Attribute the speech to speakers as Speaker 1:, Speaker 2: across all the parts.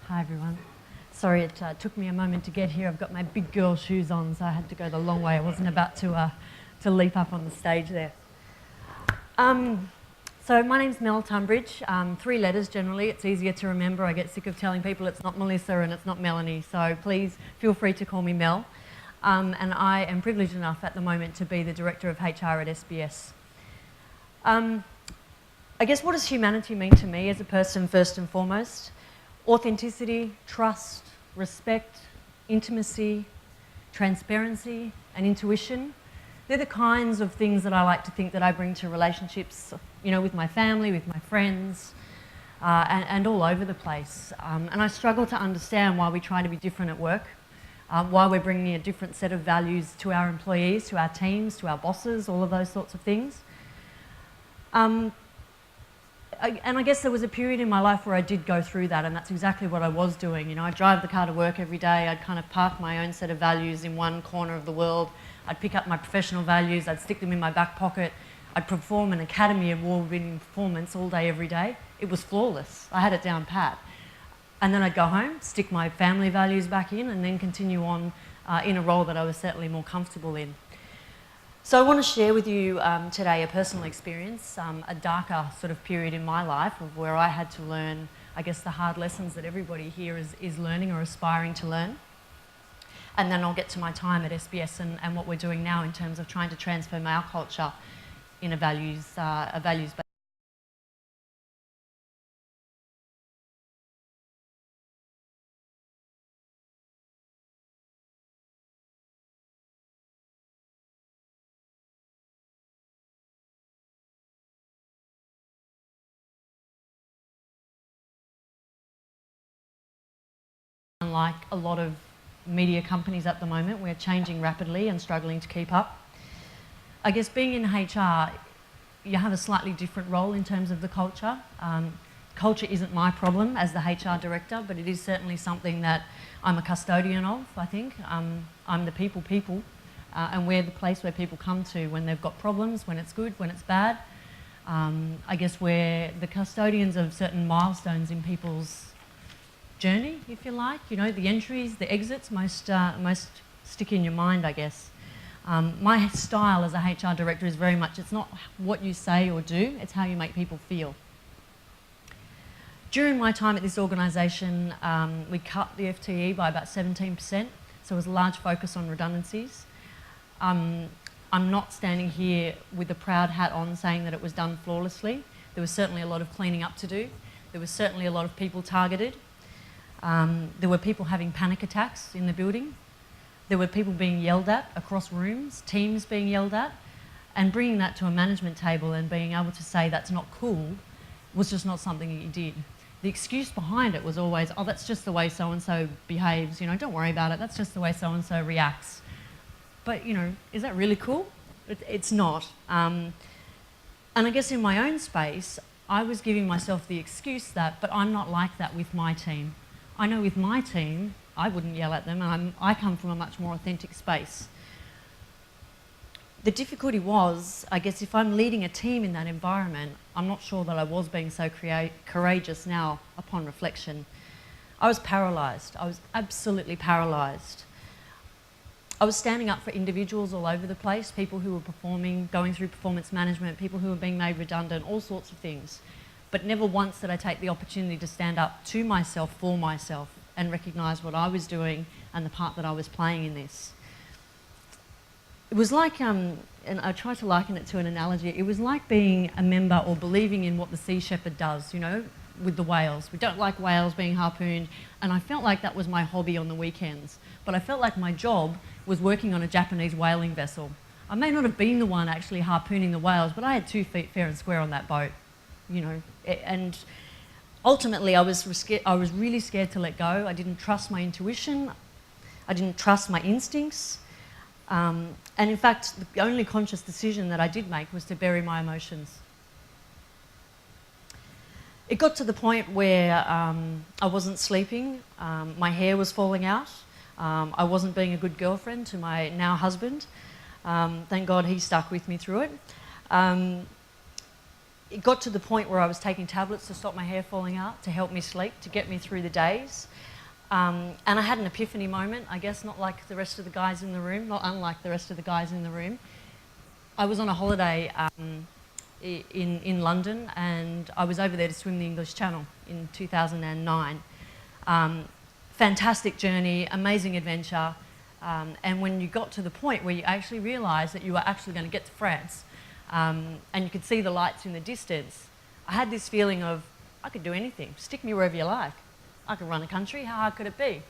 Speaker 1: Hi everyone. Sorry it took me a moment to get here. I've got my big girl shoes on, so I had to go the long way. I wasn't about to leap up on the stage there. So my name's Mel Tunbridge. 3 letters generally. It's easier to remember. I get sick of telling people it's not Melissa and it's not Melanie, so please feel free to call me Mel. And I am privileged enough at the moment to be the Director of HR at SBS. I guess what does humanity mean to me as a person first and foremost? Authenticity, trust, respect, intimacy, transparency and intuition. They're the kinds of things that I like to think that I bring to relationships, you know, with my family, with my friends, and all over the place. And I struggle to understand why we try to be different at work, why we're bringing a different set of values to our employees, to our teams, to our bosses, all of those sorts of things. And I guess there was a period in my life where I did go through that, and that's exactly what I was doing. You know, I'd drive the car to work every day. I'd kind of park my own set of values in one corner of the world. I'd pick up my professional values. I'd stick them in my back pocket. I'd perform an Academy Award-winning performance all day, every day. It was flawless. I had it down pat. And then I'd go home, stick my family values back in, and then continue on in a role that I was certainly more comfortable in. So I want to share with you today a personal experience, a darker sort of period in my life of where I had to learn, I guess, the hard lessons that everybody here is learning or aspiring to learn. And then I'll get to my time at SBS and what we're doing now in terms of trying to transform our culture in a values-based. Unlike a lot of media companies at the moment, we're changing rapidly and struggling to keep up. I guess being in HR, you have a slightly different role in terms of the culture. Culture isn't my problem as the HR director, but it is certainly something that I'm a custodian of, I think. I'm the people, and we're the place where people come to when they've got problems, when it's good, when it's bad. I guess we're the custodians of certain milestones in people's journey, if you like. You know, the entries, the exits, most stick in your mind, I guess. My style as a HR director is very much, it's not what you say or do, it's how you make people feel. During my time at this organisation, we cut the FTE by about 17%, so there was a large focus on redundancies. I'm not standing here with a proud hat on saying that it was done flawlessly. There was certainly a lot of cleaning up to do. There was certainly a lot of people targeted. There were people having panic attacks in the building. There were people being yelled at across rooms, teams being yelled at, and bringing that to a management table and being able to say that's not cool was just not something that you did. The excuse behind it was always, oh, that's just the way so-and-so behaves, you know, don't worry about it, that's just the way so-and-so reacts. But, you know, is that really cool? It's not. And I guess in my own space, I was giving myself the excuse that, but I'm not like that with my team. I know with my team, I wouldn't yell at them, and I come from a much more authentic space. The difficulty was, I guess, if I'm leading a team in that environment, I'm not sure that I was being so courageous now upon reflection. I was paralysed. I was absolutely paralysed. I was standing up for individuals all over the place, people who were performing, going through performance management, people who were being made redundant, all sorts of things. But never once did I take the opportunity to stand up to myself, for myself, and recognise what I was doing and the part that I was playing in this. It was like, and I try to liken it to an analogy, it was like being a member or believing in what the Sea Shepherd does, you know, with the whales. We don't like whales being harpooned, and I felt like that was my hobby on the weekends. But I felt like my job was working on a Japanese whaling vessel. I may not have been the one actually harpooning the whales, but I had 2 feet fair and square on that boat. You know, and ultimately I was really scared to let go. I didn't trust my intuition. I didn't trust my instincts. And in fact, the only conscious decision that I did make was to bury my emotions. It got to the point where I wasn't sleeping. My hair was falling out. I wasn't being a good girlfriend to my now husband. Thank God he stuck with me through it. it got to the point where I was taking tablets to stop my hair falling out, to help me sleep, to get me through the days. And I had an epiphany moment, I guess, not like the rest of the guys in the room, not unlike the rest of the guys in the room. I was on a holiday in London, and I was over there to swim the English Channel in 2009. Fantastic journey, amazing adventure. And when you got to the point where you actually realised that you were actually going to get to France, and you could see the lights in the distance, I had this feeling of, I could do anything, stick me wherever you like. I could run a country, how hard could it be?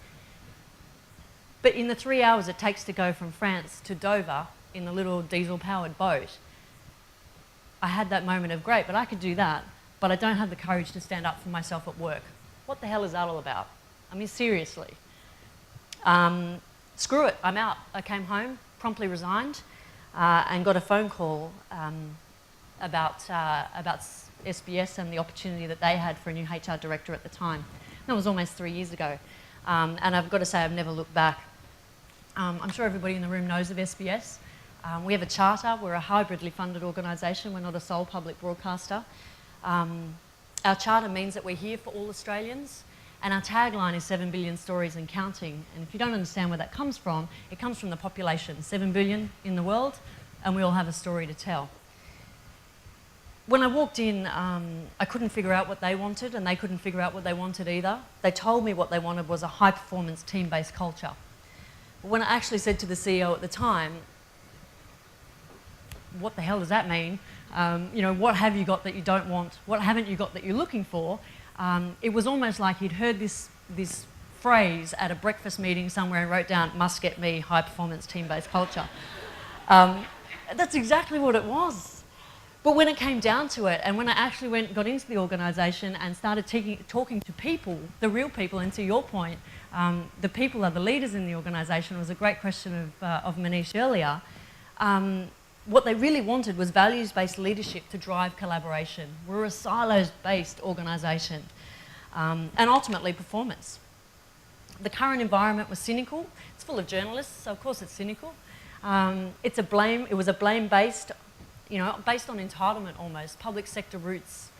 Speaker 1: But in the 3 hours it takes to go from France to Dover in the little diesel-powered boat, I had that moment of, great, but I could do that, but I don't have the courage to stand up for myself at work. What the hell is that all about? I mean, seriously. Screw it, I'm out. I came home, promptly resigned, and got a phone call about SBS and the opportunity that they had for a new HR director at the time. That was almost 3 years ago. And I've got to say, I've never looked back. I'm sure everybody in the room knows of SBS. We have a charter. We're a hybridly funded organisation. We're not a sole public broadcaster. Our charter means that we're here for all Australians, and our tagline is 7 billion stories and counting. And if you don't understand where that comes from, it comes from the population, 7 billion in the world, and we all have a story to tell. When I walked in, I couldn't figure out what they wanted, and they couldn't figure out what they wanted either. They told me what they wanted was a high-performance, team-based culture. But when I actually said to the CEO at the time, what the hell does that mean? You know, what have you got that you don't want? What haven't you got that you're looking for? It was almost like he'd heard this phrase at a breakfast meeting somewhere and wrote down, must get me high-performance, team-based culture. That's exactly what it was. But when it came down to it, and when I actually got into the organisation and started talking to people, the real people, and to your point, the people are the leaders in the organisation, was a great question of Manish earlier. What they really wanted was values-based leadership to drive collaboration. We're a silos-based organisation, and ultimately performance. The current environment was cynical. It's full of journalists, so of course it's cynical. It was a blame-based, based on entitlement almost, public sector roots.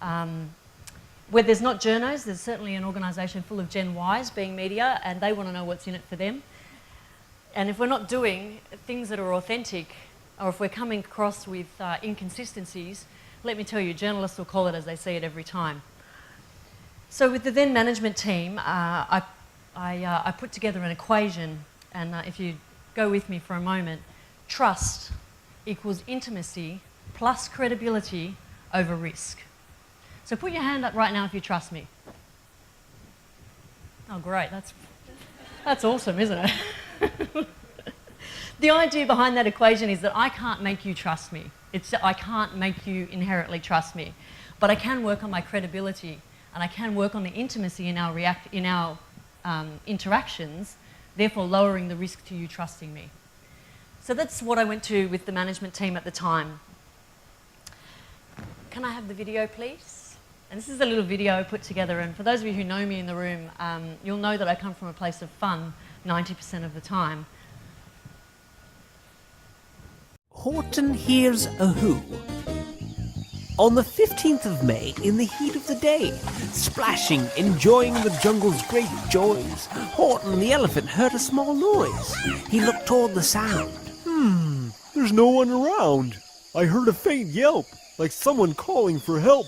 Speaker 1: Where there's not journos, there's certainly an organisation full of Gen Ys being media, and they want to know what's in it for them. And if we're not doing things that are authentic, or if we're coming across with inconsistencies, let me tell you, journalists will call it as they see it every time. So with the then management team, I put together an equation, and if you go with me for a moment, trust equals intimacy plus credibility over risk. So put your hand up right now if you trust me. Oh great, that's awesome, isn't it? The idea behind that equation is that I can't make you trust me. I can't make you inherently trust me, but I can work on my credibility, and I can work on the intimacy in our interactions, therefore lowering the risk to you trusting me. So that's what I went to with the management team at the time. Can I have the video, please? And this is a little video put together, and for those of you who know me in the room, you'll know that I come from a place of fun 90% of the time.
Speaker 2: Horton hears a who. On the 15th of May, in the heat of the day, splashing, enjoying the jungle's great joys, Horton the elephant heard a small noise. He looked toward the sound.
Speaker 3: There's no one around. I heard a faint yelp, like someone calling for help.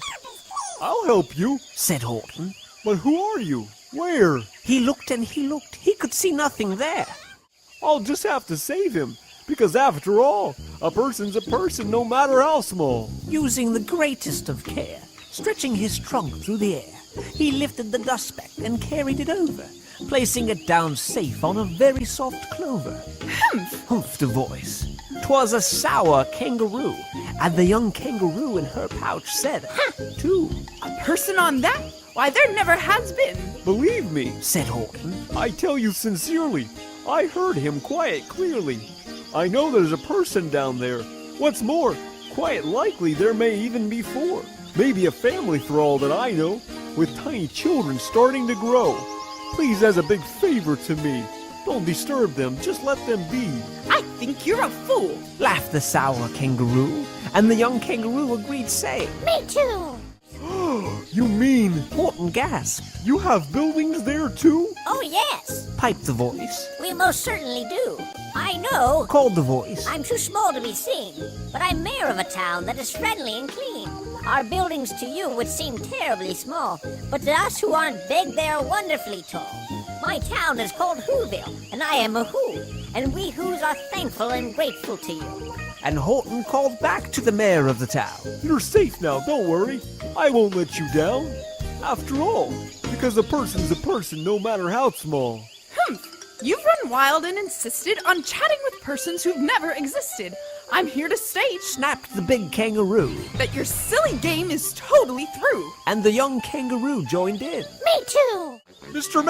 Speaker 3: I'll help you,
Speaker 2: said Horton.
Speaker 3: But who are you? Where?
Speaker 2: He looked and he looked. He could see nothing there.
Speaker 3: I'll just have to save him. Because after all, a person's a person no matter how small.
Speaker 2: Using the greatest of care, stretching his trunk through the air, he lifted the dust speck and carried it over, placing it down safe on a very soft clover. Humph! Humphed a voice. 'Twas a sour kangaroo, and the young kangaroo in her pouch said, too.
Speaker 4: A person on that? Why, there never has been.
Speaker 3: Believe me,
Speaker 2: said Horton.
Speaker 3: I tell you sincerely, I heard him quite clearly. I know there's a person down there. What's more, quite likely there may even be 4. Maybe a family for all that I know, with tiny children starting to grow. Please, as a big favor to me, don't disturb them, just let them be.
Speaker 4: I think you're a fool,
Speaker 2: laughed the sour kangaroo, And the young kangaroo agreed, saying,
Speaker 5: Me too.
Speaker 3: You mean
Speaker 2: Horton gasped,
Speaker 3: you have buildings there too?
Speaker 5: Oh, yes.
Speaker 2: piped the voice,
Speaker 5: We most certainly do. I know.
Speaker 2: called the voice,
Speaker 5: I'm too small to be seen, but I'm mayor of a town that is friendly and clean. Our buildings to you would seem terribly small, but to us who aren't big, they are wonderfully tall. My town is called Whoville, and I am a Who, and we Whos are thankful and grateful to you.
Speaker 2: and Horton called back to the mayor of the town.
Speaker 3: You're safe now, don't worry. I won't let you down. After all, because a person's a person no matter how small.
Speaker 4: You've run wild and insisted on chatting with persons who've never existed. I'm here to state
Speaker 2: Snapped the big kangaroo,
Speaker 4: that your silly game is totally through.
Speaker 2: and the young kangaroo joined in.
Speaker 5: Me too.
Speaker 3: Mr.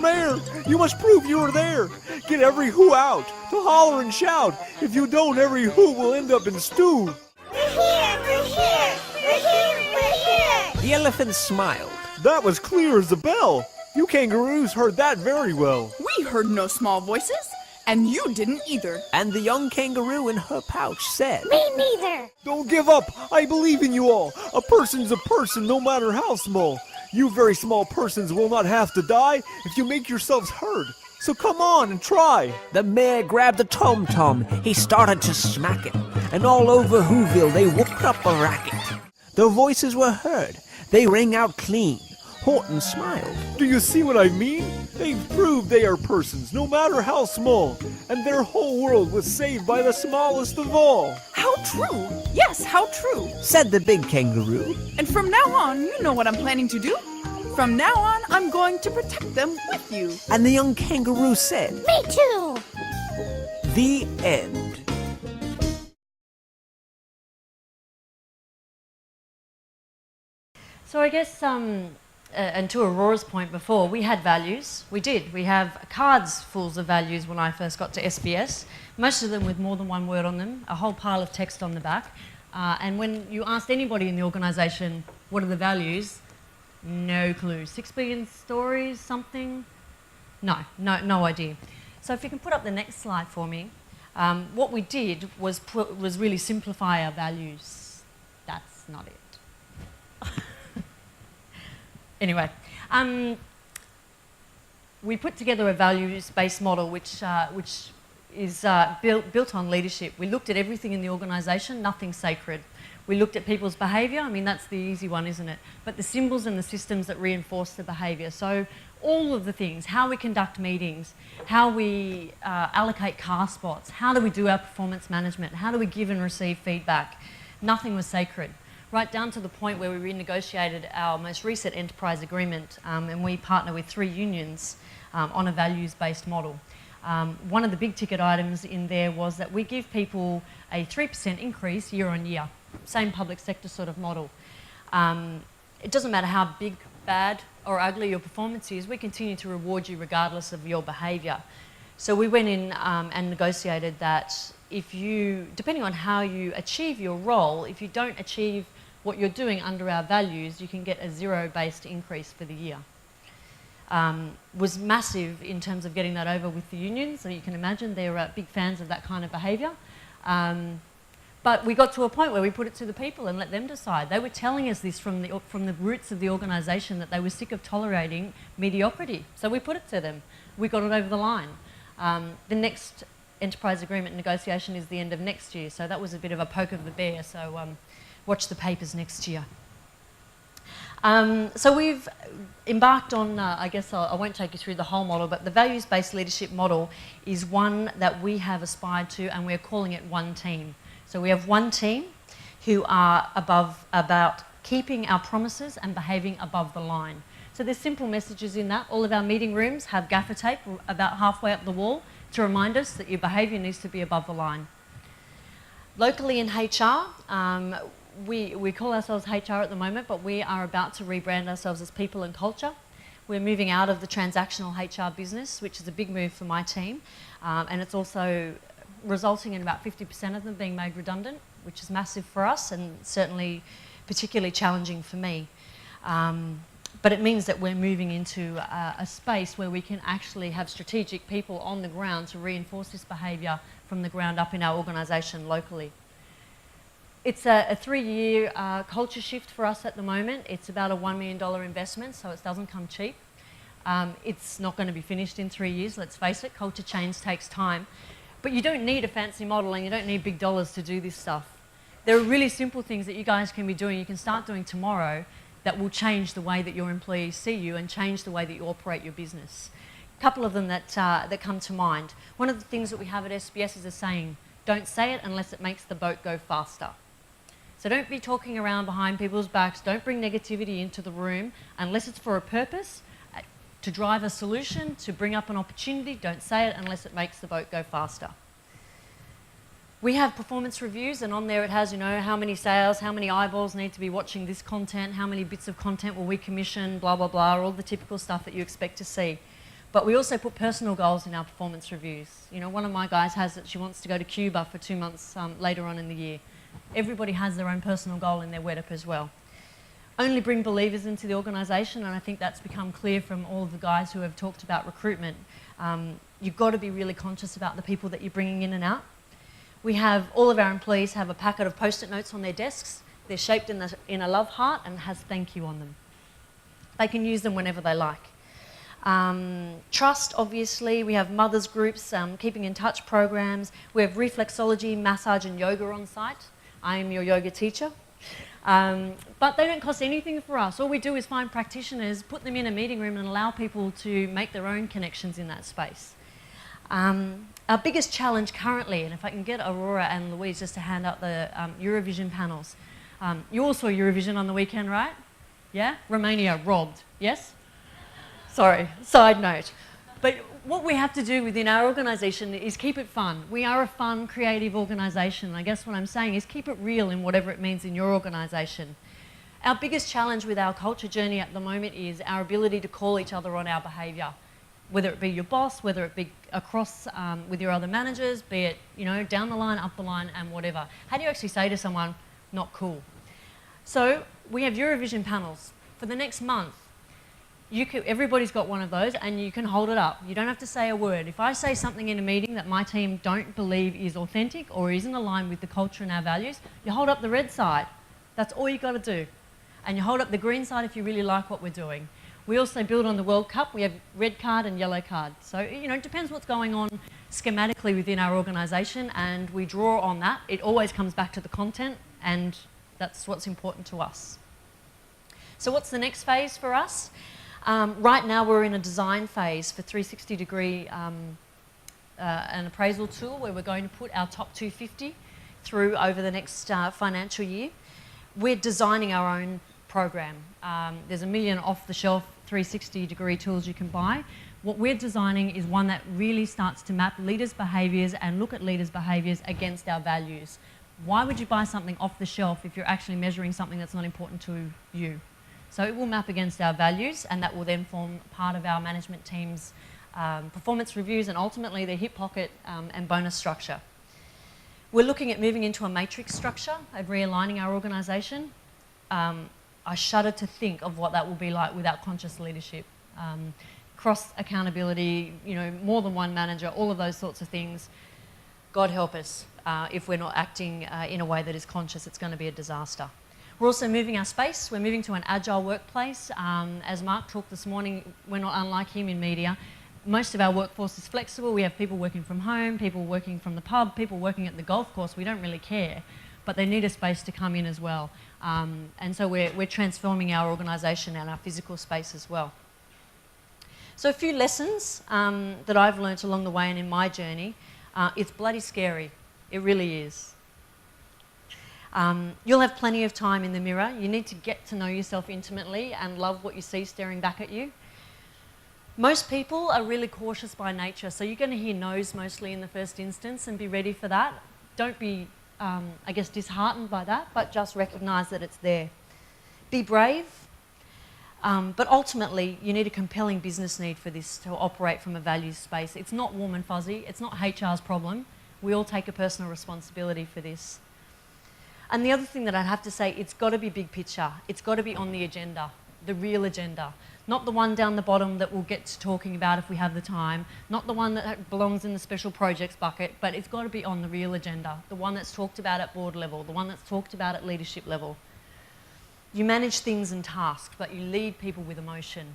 Speaker 3: Mayor, you must prove you were there. Get every who out to holler and shout. If you don't, every who will end up in stew.
Speaker 5: We're here, we're here, we're here, we're here.
Speaker 2: The elephant smiled,
Speaker 3: That was clear as a bell. You kangaroos heard that very well.
Speaker 4: We heard no small voices, and you didn't either.
Speaker 2: and the young kangaroo in her pouch said,
Speaker 5: Me neither.
Speaker 3: Don't give up. I believe in you all. A person's a person no matter how small. You very small persons will not have to die if you make yourselves heard. So come on and try.
Speaker 2: The mayor grabbed a tom-tom, he started to smack it, and all over Whoville they whooped up a racket. Their voices were heard, they rang out clean. Horton smiled.
Speaker 3: Do you see what I mean? They've proved they are persons no matter how small. And their whole world was saved by the smallest of all.
Speaker 4: How true! Yes, how true!
Speaker 2: Said the big kangaroo.
Speaker 4: And from now on, you know what I'm planning to do? From now on, I'm going to protect them with you.
Speaker 2: And the young kangaroo said,
Speaker 5: Me too.
Speaker 2: the end.
Speaker 1: So I guess, and to Aurora's point before, we had values. We did. We have cards full of values when I first got to SBS, most of them with more than one word on them, a whole pile of text on the back. And when you asked anybody in the organisation, what are the values? No clue. 6 billion stories, something? No idea. So if you can put up the next slide for me, what we did was really simplify our values. That's not it. Anyway, we put together a values-based model which is built on leadership. We looked at everything in the organisation, nothing sacred. We looked at people's behaviour. I mean, that's the easy one, isn't it? But the symbols and the systems that reinforce the behaviour. So all of the things, how we conduct meetings, how we allocate car spots, how do we do our performance management, how do we give and receive feedback, nothing was sacred. Right down to the point where we renegotiated our most recent enterprise agreement, and we partner with 3 unions on a values-based model. One of the big ticket items in there was that we give people a 3% increase year on year, same public sector sort of model. It doesn't matter how big, bad or ugly your performance is, we continue to reward you regardless of your behaviour. So we went in and negotiated that if you, depending on how you achieve your role, if you don't achieve what you're doing under our values, you can get a zero-based increase for the year. Was massive in terms of getting that over with the unions, so you can imagine they're big fans of that kind of behaviour. But we got to a point where we put it to the people and let them decide. They were telling us this from the roots of the organisation, that they were sick of tolerating mediocrity. So we put it to them. We got it over the line. The next enterprise agreement negotiation is the end of next year, so that was a bit of a poke of the bear, so watch the papers next year. So we've embarked on, I guess I won't take you through the whole model, but the values-based leadership model is one that we have aspired to, and we're calling it One Team. So we have one team who are about keeping our promises and behaving above the line. So there's simple messages in that. All of our meeting rooms have gaffer tape about halfway up the wall to remind us that your behaviour needs to be above the line. Locally in HR, we call ourselves HR at the moment, but we are about to rebrand ourselves as People and Culture. We're moving out of the transactional HR business, which is a big move for my team, and it's also resulting in about 50% of them being made redundant, which is massive for us and certainly particularly challenging for me. But it means that we're moving into a space where we can actually have strategic people on the ground to reinforce this behaviour from the ground up in our organisation locally. It's a 3-year culture shift for us at the moment. It's about a $1 million investment, so it doesn't come cheap. It's not going to be finished in 3 years, let's face it. Culture change takes time. But you don't need a fancy model and you don't need big dollars to do this stuff. There are really simple things that you guys can be doing, you can start doing tomorrow, that will change the way that your employees see you and change the way that you operate your business. A couple of them that come to mind. One of the things that we have at SBS is a saying, don't say it unless it makes the boat go faster. So don't be talking around behind people's backs, don't bring negativity into the room unless it's for a purpose, to drive a solution, to bring up an opportunity. Don't say it unless it makes the boat go faster. We have performance reviews, and on there it has, how many sales, how many eyeballs need to be watching this content, how many bits of content will we commission, blah, blah, blah, all the typical stuff that you expect to see. But we also put personal goals in our performance reviews. One of my guys has that she wants to go to Cuba for 2 months later on in the year. Everybody has their own personal goal in their WEDP as well. Only bring believers into the organisation, and I think that's become clear from all of the guys who have talked about recruitment. You've got to be really conscious about the people that you're bringing in and out. We have, all of our employees have a packet of post-it notes on their desks. They're shaped in a love heart and has thank you on them. They can use them whenever they like. Trust, obviously. We have mothers groups, keeping in touch programs. We have reflexology, massage and yoga on site. I am your yoga teacher. But they don't cost anything for us. All we do is find practitioners, put them in a meeting room and allow people to make their own connections in that space. Our biggest challenge currently, and if I can get Aurora and Louise just to hand out the Eurovision panels. You all saw Eurovision on the weekend, right? Yeah? Romania robbed, yes? Sorry, side note. But what we have to do within our organisation is keep it fun. We are a fun, creative organisation. I guess what I'm saying is keep it real in whatever it means in your organisation. Our biggest challenge with our culture journey at the moment is our ability to call each other on our behaviour, whether it be your boss, whether it be across with your other managers, be it down the line, up the line, and whatever. How do you actually say to someone, not cool? So we have Eurovision panels. For the next month, everybody's got one of those and you can hold it up. You don't have to say a word. If I say something in a meeting that my team don't believe is authentic or isn't aligned with the culture and our values, you hold up the red side. That's all you got to do. And you hold up the green side if you really like what we're doing. We also build on the World Cup. We have red card and yellow card. So, it depends what's going on schematically within our organisation and we draw on that. It always comes back to the content and that's what's important to us. So what's the next phase for us? Right now we're in a design phase for 360-degree an appraisal tool where we're going to put our top 250 through over the next financial year. We're designing our own program. There's 1 million off-the-shelf 360-degree tools you can buy. What we're designing is one that really starts to map leaders' behaviours and look at leaders' behaviours against our values. Why would you buy something off the shelf if you're actually measuring something that's not important to you? So it will map against our values and that will then form part of our management team's performance reviews and ultimately their hip pocket and bonus structure. We're looking at moving into a matrix structure and realigning our organisation. I shudder to think of what that will be like without conscious leadership. Cross accountability, more than one manager, all of those sorts of things. God help us if we're not acting in a way that is conscious, it's going to be a disaster. We're also moving our space. We're moving to an agile workplace. As Mark talked this morning, we're not unlike him in media. Most of our workforce is flexible. We have people working from home, people working from the pub, people working at the golf course. We don't really care, but they need a space to come in as well. And so we're transforming our organisation and our physical space as well. So a few lessons that I've learnt along the way and in my journey. It's bloody scary. It really is. You'll have plenty of time in the mirror. You need to get to know yourself intimately and love what you see staring back at you. Most people are really cautious by nature, so you're going to hear no's mostly in the first instance and be ready for that. Don't be, disheartened by that, but just recognise that it's there. Be brave, but ultimately you need a compelling business need for this to operate from a values space. It's not warm and fuzzy. It's not HR's problem. We all take a personal responsibility for this. And the other thing that I'd have to say, it's got to be big picture. It's got to be on the agenda. the real agenda. Not the one down the bottom that we'll get to talking about if we have the time, not the one that belongs in the special projects bucket, but it's got to be on the real agenda, the one that's talked about at board level, the one that's talked about at leadership level. You manage things and tasks, but you lead people with emotion.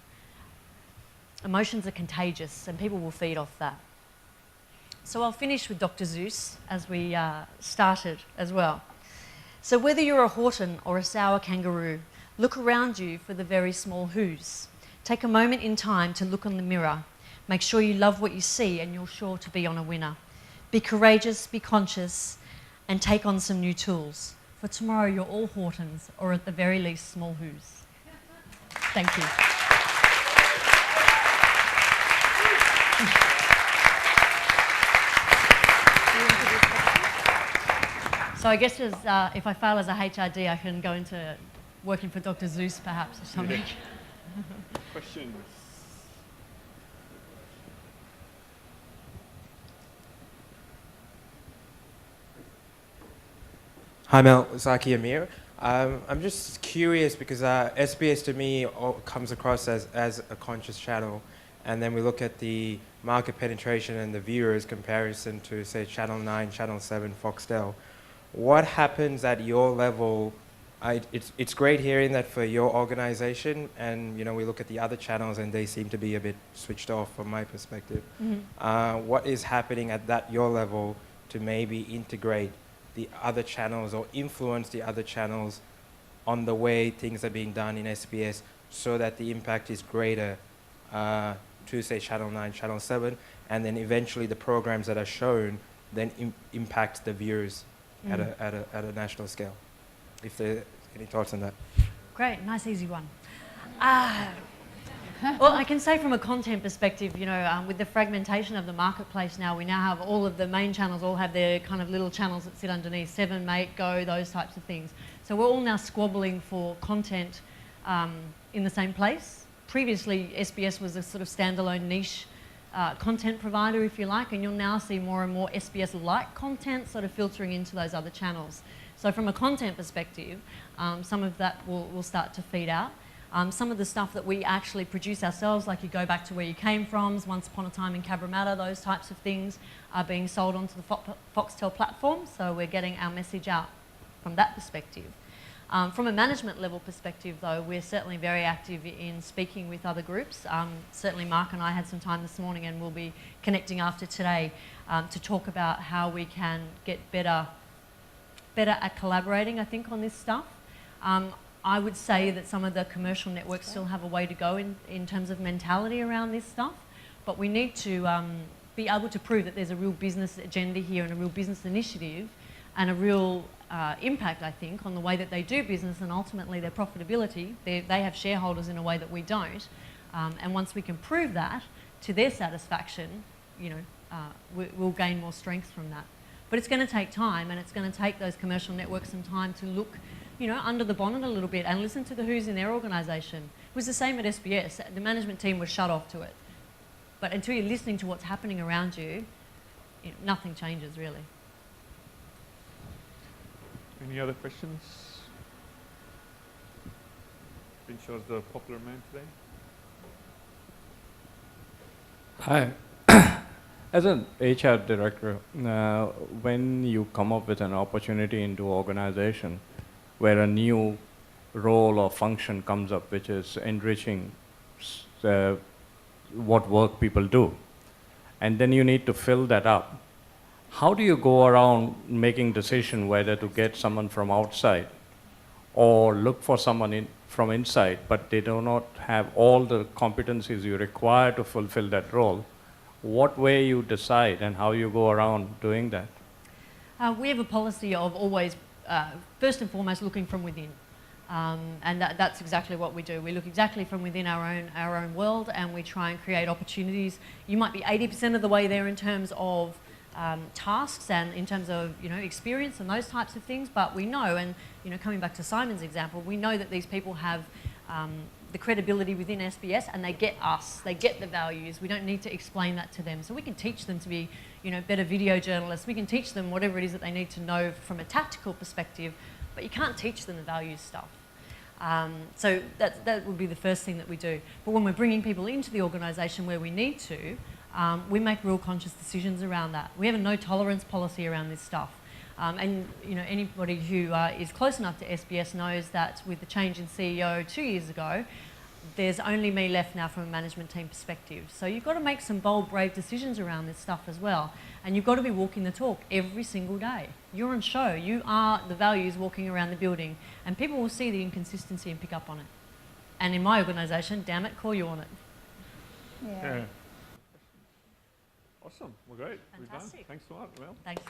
Speaker 1: Emotions are contagious and people will feed off that. So I'll finish with Dr. Zeus as we started as well. So whether you're a Horton or a sour kangaroo, look around you for the very small who's. Take a moment in time to look on the mirror. Make sure you love what you see and you're sure to be on a winner. Be courageous, be conscious, and take on some new tools. For tomorrow you're all Hortons, or at the very least small who's. Thank you. So I guess if I fail as a HRD, I can go into working for Dr. Zeus perhaps or something.
Speaker 3: Questions?
Speaker 6: Hi Mel, Zaki Amir. I'm just curious because SBS to me comes across as a conscious channel, and then we look at the market penetration and the viewers comparison to say Channel 9, Channel 7, Foxtel. What happens at your level? It's great hearing that for your organization, and you know we look at the other channels and they seem to be a bit switched off from my perspective. Mm-hmm. What is happening at your level to maybe integrate the other channels or influence the other channels on the way things are being done in SBS so that the impact is greater to say Channel 9, Channel 7, and then eventually the programs that are shown then impact the viewers at a national scale? If there are any thoughts on that.
Speaker 1: Great, nice easy one. Well, I can say from a content perspective, you know, with the fragmentation of the marketplace now, we now have all of the main channels all have their kind of little channels that sit underneath, 7, Mate, Go, those types of things. So we're all now squabbling for content in the same place. Previously, SBS was a sort of standalone niche content provider, if you like, and you'll now see more and more SBS-like content sort of filtering into those other channels. So from a content perspective, some of that will start to feed out. Some of the stuff that we actually produce ourselves, like you go back to where you came from, Once Upon a Time in Cabramatta, those types of things are being sold onto the Foxtel platform, so we're getting our message out from that perspective. From a management level perspective though, we're certainly very active in speaking with other groups. Certainly Mark and I had some time this morning and we'll be connecting after today to talk about how we can get better at collaborating, I think, on this stuff. I would say that some of the commercial networks still have a way to go in terms of mentality around this stuff, but we need to be able to prove that there's a real business agenda here and a real business initiative and a real impact, I think, on the way that they do business and ultimately their profitability. They have shareholders in a way that we don't, and once we can prove that to their satisfaction, you know, we'll gain more strength from that. But it's going to take time, and it's going to take those commercial networks some time to look, you know, under the bonnet a little bit and listen to the who's in their organisation. It was the same at SBS. The management team was shut off to it. But until you're listening to what's happening around you, you know, nothing changes really.
Speaker 3: Any other questions? Vinshaw's the popular man today.
Speaker 7: Hi. As an HR director, when you come up with an opportunity into organization where a new role or function comes up, which is enriching what work people do, and then you need to fill that up, how do you go around making decision whether to get someone from outside or look for someone from inside, but they do not have all the competencies you require to fulfill that role? What way you decide and how you go around doing that?
Speaker 1: We have a policy of always, first and foremost, looking from within. And that's exactly what we do. We look exactly from within our own world, and we try and create opportunities. You might be 80% of the way there in terms of tasks and in terms of, you know, experience and those types of things, but we know, and, you know, coming back to Simon's example, we know that these people have the credibility within SBS, and they get us, they get the values. We don't need to explain that to them. So we can teach them to be, you know, better video journalists. We can teach them whatever it is that they need to know from a tactical perspective, but you can't teach them the values stuff. So that would be the first thing that we do. But when we're bringing people into the organisation where we need to, we make real conscious decisions around that. We have a no tolerance policy around this stuff. And you know, anybody who is close enough to SBS knows that with the change in CEO 2 years ago, there's only me left now from a management team perspective. So you've got to make some bold, brave decisions around this stuff as well. And you've got to be walking the talk every single day. You're on show. You are the values walking around the building. And people will see the inconsistency and pick up on it. And in my organisation, damn it, call you on it.
Speaker 3: Yeah. Awesome. Well, great. We're done.
Speaker 1: Fantastic.
Speaker 3: Thanks a lot, Mel.
Speaker 1: Thanks.